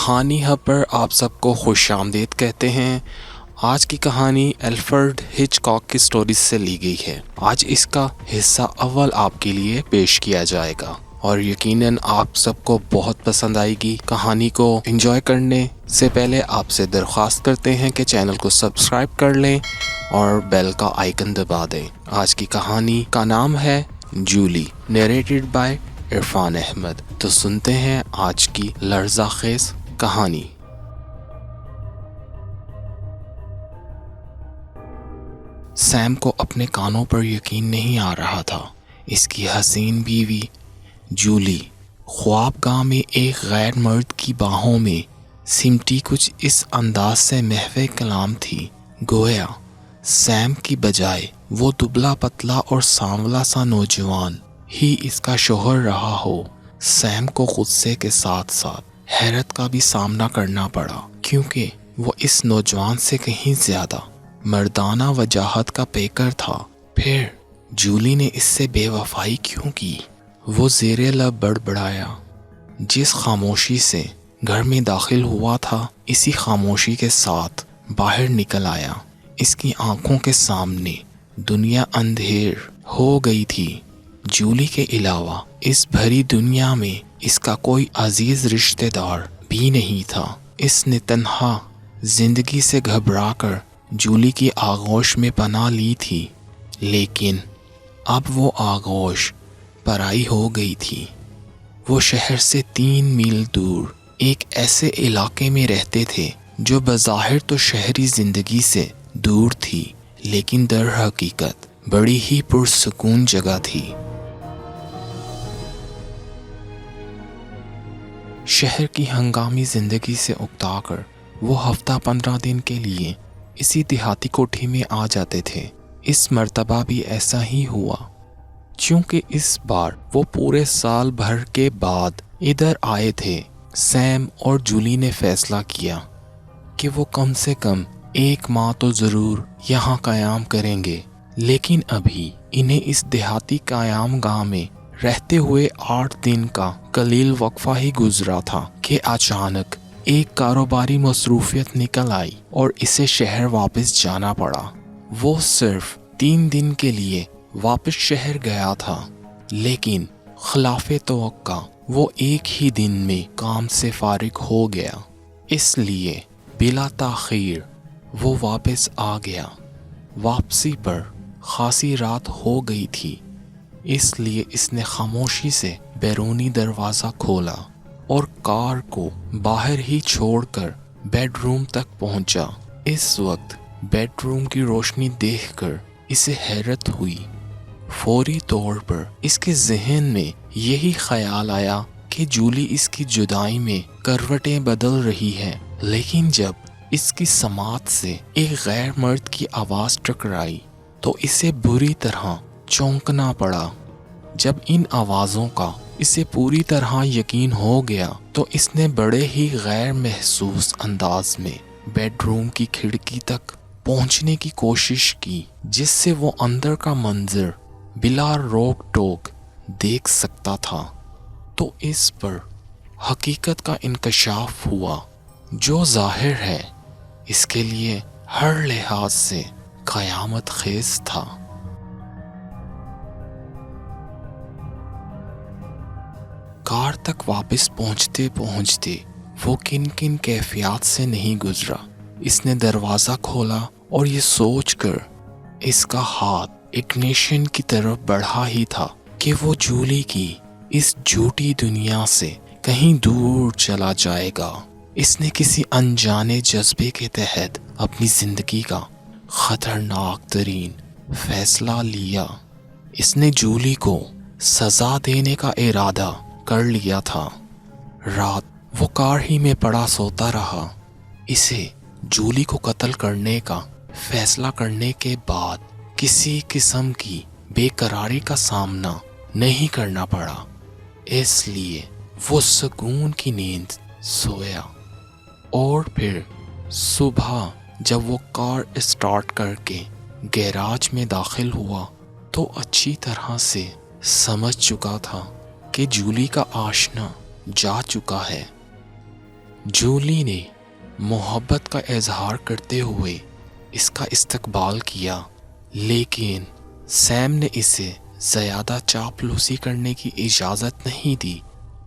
کہانی ہب پر آپ سب کو خوش آمدید کہتے ہیں۔ آج کی کہانی الفریڈ ہچکاک کی سٹوریز سے لی گئی ہے۔ آج اس کا حصہ اول آپ کے لیے پیش کیا جائے گا اور یقیناً آپ سب کو بہت پسند آئے گی۔ کہانی کو انجوائے کرنے سے پہلے آپ سے درخواست کرتے ہیں کہ چینل کو سبسکرائب کر لیں اور بیل کا آئیکن دبا دیں۔ آج کی کہانی کا نام ہے جولی، نیریٹڈ بائی عرفان احمد۔ تو سنتے ہیں آج کی لرزہ خیز کہانی۔ سیم کو اپنے کانوں پر یقین نہیں آ رہا تھا۔ اس کی حسین بیوی جولی خواب گاہ میں ایک غیر مرد کی باہوں میں سمٹی کچھ اس انداز سے محو کلام تھی گویا سیم کی بجائے وہ دبلا پتلا اور سانولا سا نوجوان ہی اس کا شوہر رہا ہو۔ سیم کو غصے کے ساتھ ساتھ حیرت کا بھی سامنا کرنا پڑا، کیونکہ وہ اس نوجوان سے کہیں زیادہ مردانہ وجاہت کا پیکر تھا۔ پھر جولی نے اس سے بے وفائی کیوں کی؟ وہ زیر لب بڑبڑایا۔ جس خاموشی سے گھر میں داخل ہوا تھا اسی خاموشی کے ساتھ باہر نکل آیا۔ اس کی آنکھوں کے سامنے دنیا اندھیر ہو گئی تھی۔ جولی کے علاوہ اس بھری دنیا میں اس کا کوئی عزیز رشتہ دار بھی نہیں تھا۔ اس نے تنہا زندگی سے گھبرا کر جولی کی آغوش میں پناہ لی تھی، لیکن اب وہ آغوش پرائی ہو گئی تھی۔ وہ شہر سے 3 میل دور ایک ایسے علاقے میں رہتے تھے جو بظاہر تو شہری زندگی سے دور تھی، لیکن در حقیقت بڑی ہی پرسکون جگہ تھی۔ شہر کی ہنگامی زندگی سے اکتا کر وہ ہفتہ 15 دن کے لیے اسی دیہاتی کوٹھی میں آ جاتے تھے۔ اس مرتبہ بھی ایسا ہی ہوا، چونکہ اس بار وہ پورے سال بھر کے بعد ادھر آئے تھے۔ سیم اور جولی نے فیصلہ کیا کہ وہ کم سے کم 1 ماہ تو ضرور یہاں قیام کریں گے، لیکن ابھی انہیں اس دیہاتی قیام گاہ میں رہتے ہوئے 8 دن کا قلیل وقفہ ہی گزرا تھا کہ اچانک ایک کاروباری مصروفیت نکل آئی اور اسے شہر واپس جانا پڑا۔ وہ صرف 3 دن کے لیے واپس شہر گیا تھا، لیکن خلاف توقع وہ ایک ہی دن میں کام سے فارغ ہو گیا، اس لیے بلا تاخیر وہ واپس آ گیا۔ واپسی پر خاصی رات ہو گئی تھی، اس لیے اس نے خاموشی سے بیرونی دروازہ کھولا اور کار کو باہر ہی چھوڑ کر بیڈ روم تک پہنچا۔ اس وقت بیڈ روم کی روشنی دیکھ کر اسے حیرت ہوئی۔ فوری طور پر اس کے ذہن میں یہی خیال آیا کہ جولی اس کی جدائی میں کروٹیں بدل رہی ہے، لیکن جب اس کی سماعت سے ایک غیر مرد کی آواز ٹکرائی تو اسے بری طرح چونکنا پڑا۔ جب ان آوازوں کا اسے پوری طرح یقین ہو گیا تو اس نے بڑے ہی غیر محسوس انداز میں بیڈ روم کی کھڑکی تک پہنچنے کی کوشش کی، جس سے وہ اندر کا منظر بلا روک ٹوک دیکھ سکتا تھا۔ تو اس پر حقیقت کا انکشاف ہوا، جو ظاہر ہے اس کے لیے ہر لحاظ سے قیامت خیز تھا۔ کار تک واپس پہنچتے پہنچتے وہ کن کن کیفیات سے نہیں گزرا۔ اس نے دروازہ کھولا اور یہ سوچ کر اس کا ہاتھ اگنیشن کی طرف بڑھا ہی تھا کہ وہ جولی کی اس جھوٹی دنیا سے کہیں دور چلا جائے گا۔ اس نے کسی انجانے جذبے کے تحت اپنی زندگی کا خطرناک ترین فیصلہ لیا۔ اس نے جولی کو سزا دینے کا ارادہ کر لیا تھا۔ رات وہ کار ہی میں پڑا سوتا رہا۔ اسے جولی کو قتل کرنے کا فیصلہ کرنے کے بعد کسی قسم کی بے قراری کا سامنا نہیں کرنا پڑا، اس لیے وہ سکون کی نیند سویا۔ اور پھر صبح جب وہ کار اسٹارٹ کر کے گیراج میں داخل ہوا تو اچھی طرح سے سمجھ چکا تھا کہ جولی کا آشنا جا چکا ہے۔ جولی نے محبت کا اظہار کرتے ہوئے اس کا استقبال کیا، لیکن سیم نے اسے زیادہ چاپلوسی کرنے کی اجازت نہیں دی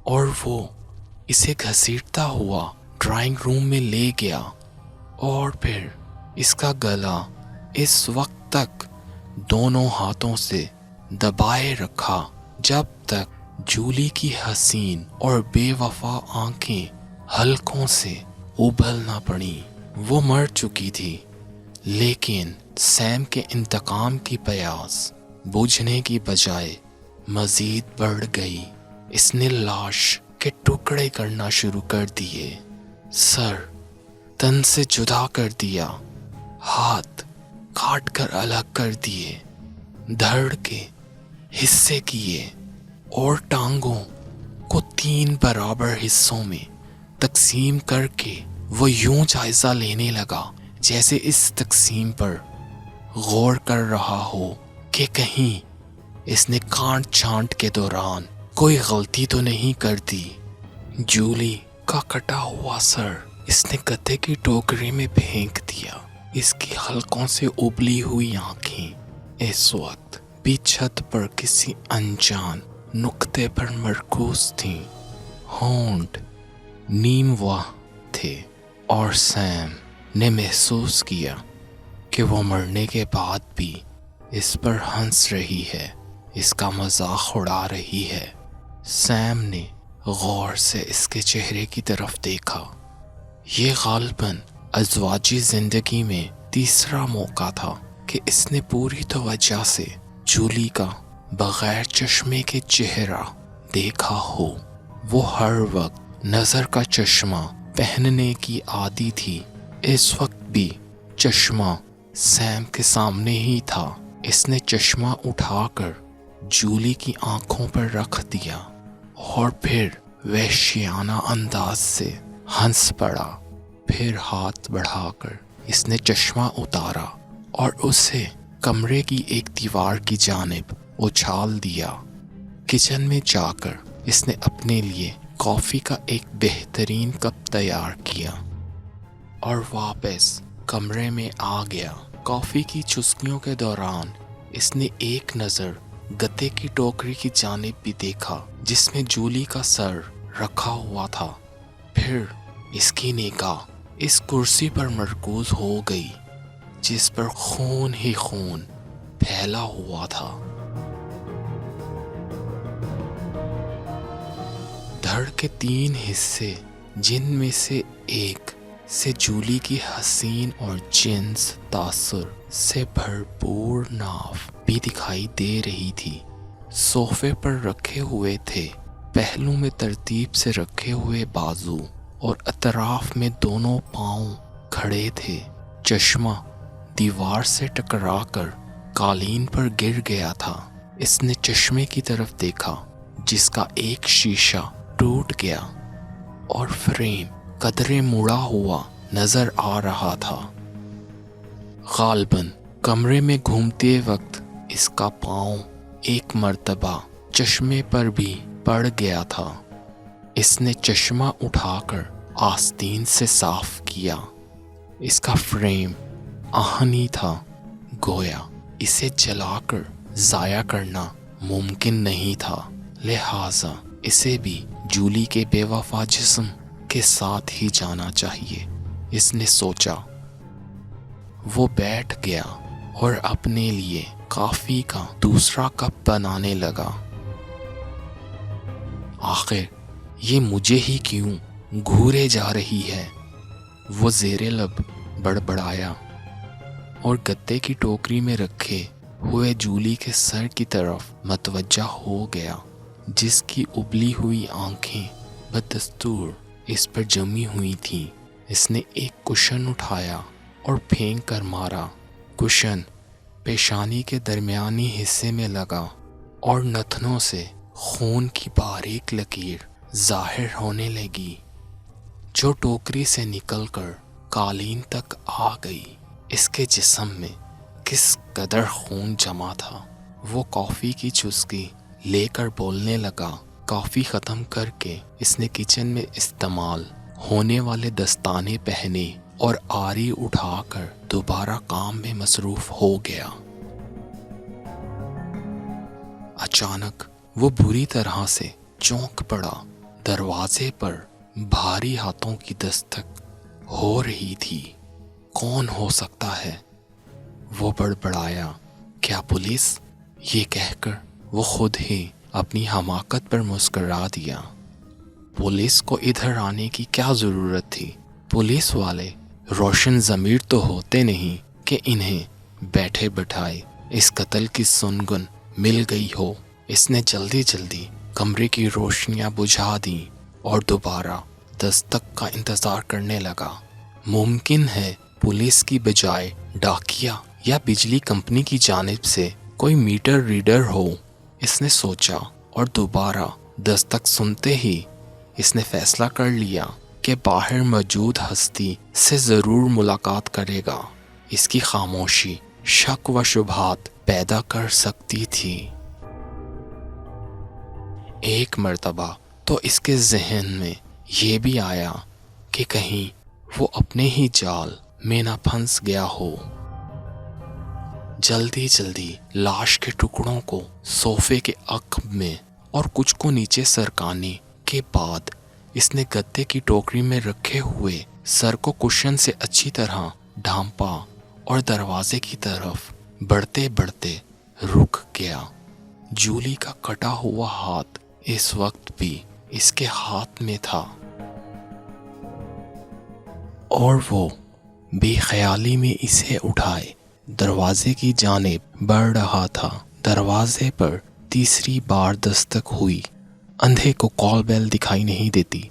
اور وہ اسے گھسیٹتا ہوا ڈرائنگ روم میں لے گیا اور پھر اس کا گلا اس وقت تک دونوں ہاتھوں سے دبائے رکھا جب تک جولی کی حسین اور بے وفا آنکھیں حلقوں سے ابل نہ پڑیں۔ وہ مر چکی تھی، لیکن سیم کے انتقام کی پیاس بجھنے کی بجائے مزید بڑھ گئی۔ اس نے لاش کے ٹکڑے کرنا شروع کر دیے، سر تن سے جدا کر دیا، ہاتھ کاٹ کر الگ کر دیے، دھڑ کے حصے کیے اور ٹانگوں کو 3 برابر حصوں میں تقسیم کر کے وہ یوں جائزہ لینے لگا جیسے اس تقسیم پر غور کر رہا ہو کہ کہیں اس نے کانٹ چھانٹ کے دوران کوئی غلطی تو نہیں کر دی۔ جولی کا کٹا ہوا سر اس نے گتے کی ٹوکری میں پھینک دیا۔ اس کی حلقوں سے ابلی ہوئی آنکھیں اس وقت بھی چھت پر کسی انجان نقطے پر مرکوز تھیں، ہونٹ نیم واہ تھے اور سیم نے محسوس کیا کہ وہ مرنے کے بعد بھی اس پر ہنس رہی ہے، اس کا مذاق اڑا رہی ہے۔ سیم نے غور سے اس کے چہرے کی طرف دیکھا۔ یہ غالباً ازواجی زندگی میں تیسرا موقع تھا کہ اس نے پوری توجہ سے جولی کا بغیر چشمے کے چہرہ دیکھا ہو۔ وہ ہر وقت نظر کا چشمہ پہننے کی عادی تھی، اس وقت بھی چشمہ سیم کے سامنے ہی تھا۔ اس نے چشمہ اٹھا کر جولی کی آنکھوں پر رکھ دیا اور پھر وحشیانہ انداز سے ہنس پڑا۔ پھر ہاتھ بڑھا کر اس نے چشمہ اتارا اور اسے کمرے کی ایک دیوار کی جانب اچھال دیا۔ کچن میں جا کر اس نے اپنے لیے کافی کا ایک بہترین کپ تیار کیا اور واپس کمرے میں آ گیا۔ کافی کی چسکیوں کے دوران اس نے ایک نظر گتے کی ٹوکری کی جانب بھی دیکھا جس میں جولی کا سر رکھا ہوا تھا۔ پھر اس کی نگاہ اس کرسی پر مرکوز ہو گئی جس پر خون ہی خون پھیلا ہوا تھا۔ دھڑ کے 3 حصے، جن میں سے ایک سے جولی کی حسین اور جنس تاثر سے بھرپور ناف بھی دکھائی دے رہی تھی، صوفے پر رکھے ہوئے تھے۔ پہلو میں ترتیب سے رکھے ہوئے بازو اور اطراف میں دونوں پاؤں کھڑے تھے۔ چشمہ دیوار سے ٹکرا کر قالین پر گر گیا تھا۔ اس نے چشمے کی طرف دیکھا جس کا ایک شیشہ ٹوٹ گیا اور فریم قدرے مڑا ہوا نظر آ رہا تھا۔ غالباً کمرے میں گھومتے وقت اس کا پاؤں ایک مرتبہ چشمے پر بھی پڑ گیا تھا۔ اس نے چشمہ اٹھا کر آستین سے صاف کیا۔ اس کا فریم آہنی تھا، گویا اسے جلا کر ضائع کرنا ممکن نہیں تھا، لہٰذا اسے بھی جولی کے بے وفا جسم کے ساتھ ہی جانا چاہیے، اس نے سوچا۔ وہ بیٹھ گیا اور اپنے لیے کافی کا دوسرا کپ بنانے لگا۔ آخر یہ مجھے ہی کیوں گھورے جا رہی ہے، وہ زیر لب بڑبڑایا اور گتے کی ٹوکری میں رکھے ہوئے جولی کے سر کی طرف متوجہ ہو گیا جس کی ابلی ہوئی آنکھیں بدستور اس پر جمی ہوئی تھیں۔ اس نے ایک کشن اٹھایا اور پھینک کر مارا۔ کشن پیشانی کے درمیانی حصے میں لگا اور نتنوں سے خون کی باریک لکیر ظاہر ہونے لگی جو ٹوکری سے نکل کر قالین تک آ گئی۔ اس کے جسم میں کس قدر خون جمع تھا۔ وہ کافی کی چسکی لے کر بولنے لگا۔ کافی ختم کر کے اس نے کچن میں استعمال ہونے والے دستانے پہنے اور آری اٹھا کر دوبارہ کام میں مصروف ہو گیا۔ اچانک وہ بری طرح سے چونک پڑا۔ دروازے پر بھاری ہاتھوں کی دستک ہو رہی تھی۔ کون ہو سکتا ہے؟ وہ بڑبڑایا۔ کیا پولیس؟ یہ کہہ کر وہ خود ہی اپنی حماقت پر مسکرا دیا۔ پولیس کو ادھر آنے کی کیا ضرورت تھی؟ پولیس والے روشن ضمیر تو ہوتے نہیں کہ انہیں بیٹھے بٹھائے اس قتل کی سنگن مل گئی ہو۔ اس نے جلدی جلدی کمرے کی روشنیاں بجھا دیں اور دوبارہ دستک کا انتظار کرنے لگا۔ ممکن ہے پولیس کی بجائے ڈاکیا یا بجلی کمپنی کی جانب سے کوئی میٹر ریڈر ہو، اس نے سوچا، اور دوبارہ دستک سنتے ہی اس نے فیصلہ کر لیا کہ باہر موجود ہستی سے ضرور ملاقات کرے گا۔ اس کی خاموشی شک و شبہات پیدا کر سکتی تھی۔ ایک مرتبہ تو اس کے ذہن میں یہ بھی آیا کہ کہیں وہ اپنے ہی جال میں نہ پھنس گیا ہو۔ جلدی جلدی لاش کے ٹکڑوں کو صوفے کے عقب میں اور کچھ کو نیچے سرکانے کے بعد اس نے گدے کی ٹوکری میں رکھے ہوئے سر کو کشن سے اچھی طرح ڈھانپا اور دروازے کی طرف بڑھتے بڑھتے رک گیا۔ جولی کا کٹا ہوا ہاتھ اس وقت بھی اس کے ہاتھ میں تھا اور وہ بے خیالی میں اسے اٹھائے دروازے کی جانب بڑھ رہا تھا۔ دروازے پر تیسری بار دستک ہوئی۔ اندھے کو کال بیل دکھائی نہیں دیتی۔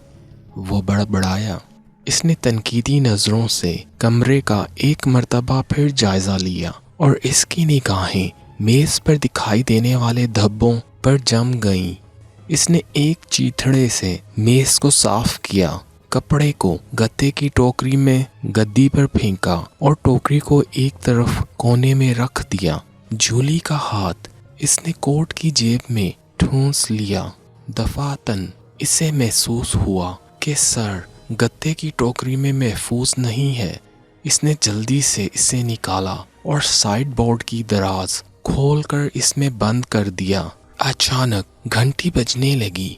وہ بڑبڑایا۔ اس نے تنقیدی نظروں سے کمرے کا ایک مرتبہ پھر جائزہ لیا اور اس کی نگاہیں میز پر دکھائی دینے والے دھبوں پر جم گئیں۔ اس نے ایک چیتھڑے سے میز کو صاف کیا، کپڑے کو گدے کی ٹوکری میں گدی پر پھینکا اور ٹوکری کو ایک طرف کونے میں رکھ دیا۔ جولی کا ہاتھ اس نے کوٹ کی جیب میں ٹھونس لیا۔ دفعتاً اسے محسوس ہوا کہ سر گدے کی ٹوکری میں محفوظ نہیں ہے۔ اس نے جلدی سے اسے نکالا اور سائیڈ بورڈ کی دراز کھول کر اس میں بند کر دیا۔ اچانک گھنٹی بجنے لگی،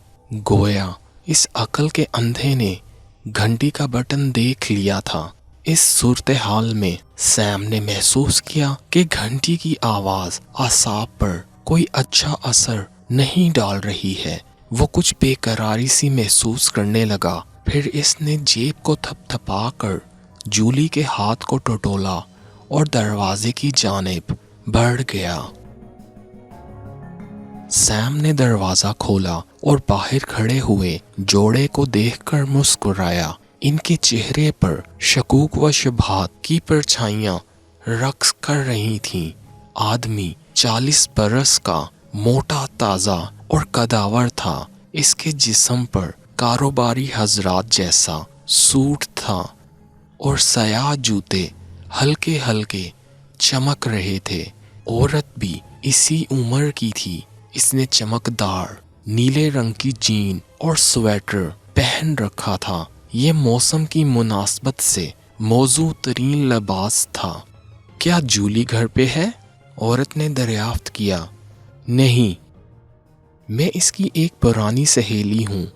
گویا اس عقل کے اندھے نے گھنٹی کا بٹن دیکھ لیا تھا۔ اس صورتحال میں سیم نے محسوس کیا کہ گھنٹی کی آواز اعصاب پر کوئی اچھا اثر نہیں ڈال رہی ہے۔ وہ کچھ بے قراری سی محسوس کرنے لگا۔ پھر اس نے جیب کو تھپ تھپا کر جولی کے ہاتھ کو ٹٹولا اور دروازے کی جانب بڑھ گیا۔ سیم نے دروازہ کھولا اور باہر کھڑے ہوئے جوڑے کو دیکھ کر مسکرایا۔ ان کے چہرے پر شکوک و شبہات کی پرچھائیاں رقص کر رہی تھیں۔ آدمی 40 برس کا، موٹا تازہ اور قداور تھا۔ اس کے جسم پر کاروباری حضرات جیسا سوٹ تھا اور سیاہ جوتے ہلکے ہلکے چمک رہے تھے۔ عورت بھی اسی عمر کی تھی۔ اس نے چمکدار نیلے رنگ کی جین اور سویٹر پہن رکھا تھا۔ یہ موسم کی مناسبت سے موزوں ترین لباس تھا۔ کیا جولی گھر پہ ہے؟ عورت نے دریافت کیا۔ نہیں، میں اس کی ایک پرانی سہیلی ہوں،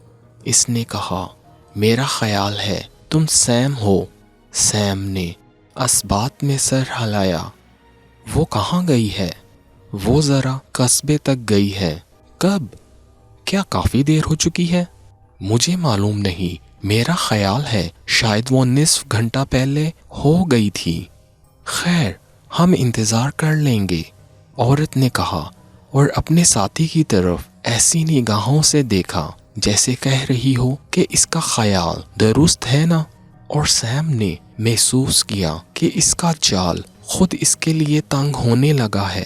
اس نے کہا۔ میرا خیال ہے تم سیم ہو۔ سیم نے اثبات میں سر ہلایا۔ وہ کہاں گئی ہے؟ وہ ذرا قصبے تک گئی ہے۔ کب؟ کیا کافی دیر ہو چکی ہے؟ مجھے معلوم نہیں، میرا خیال ہے شاید وہ نصف گھنٹہ پہلے ہو گئی تھی۔ خیر، ہم انتظار کر لیں گے، عورت نے کہا اور اپنے ساتھی کی طرف ایسی نگاہوں سے دیکھا جیسے کہہ رہی ہو کہ اس کا خیال درست ہے نا۔ اور سیم نے محسوس کیا کہ اس کا جال خود اس کے لیے تنگ ہونے لگا ہے۔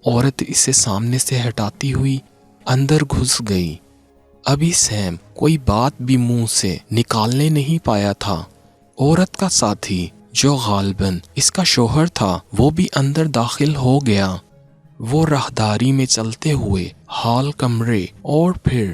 عورت اسے سامنے سے ہٹاتی ہوئی اندر گھس گئی۔ ابھی سیم کوئی بات بھی منہ سے نکالنے نہیں پایا تھا۔ عورت کا ساتھی جو غالباً اس کا شوہر تھا وہ بھی اندر داخل ہو گیا۔ وہ راہداری میں چلتے ہوئے ہال کمرے اور پھر